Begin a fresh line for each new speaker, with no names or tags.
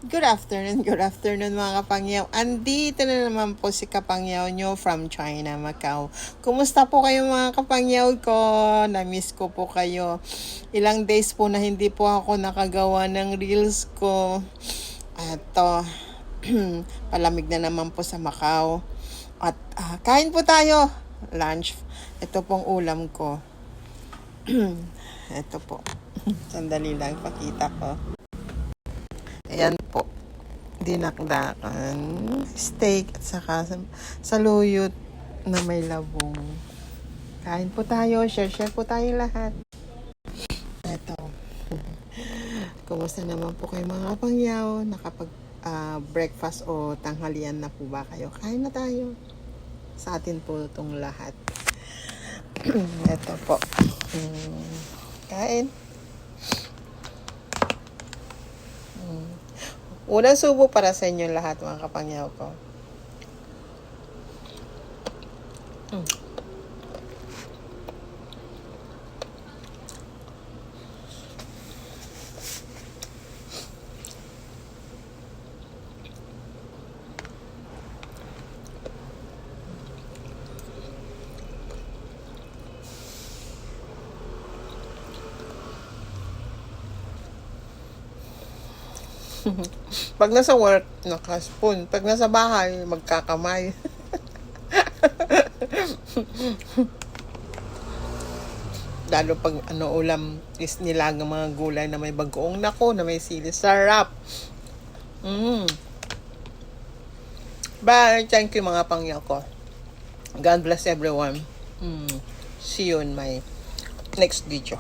Good afternoon mga kapangyaw. Andito na naman po si kapangyaw nyo from China, Macau. Kumusta po kayo mga kapangyaw ko? Na-miss ko po kayo. Ilang days po na hindi po ako nakagawa ng reels ko. At palamig na naman po sa Macau. At kain po tayo. Lunch. Ito pong ulam ko. Ito po. Sandali lang, pakita ko. Ayan po, dinakdakan, steak at saka saluyot na may labong. Kain po tayo, share po tayo lahat. Eto. Kumusta naman po kayo mga kapangyaw? Nakapag breakfast o tanghalian na po ba kayo? Kain na tayo. Sa atin po itong lahat. Eto po. Kain. Unang subo para sa inyo lahat mga kapangyaw ko. Pag nasa work, naka-spoon. Pag nasa bahay, magkakamay. Lalo pag ulam is nilagang mga gulay na may bagoong nako, na may sili. Sarap! Bye! Thank you mga pangyaw ko. God bless everyone. See you in my next video.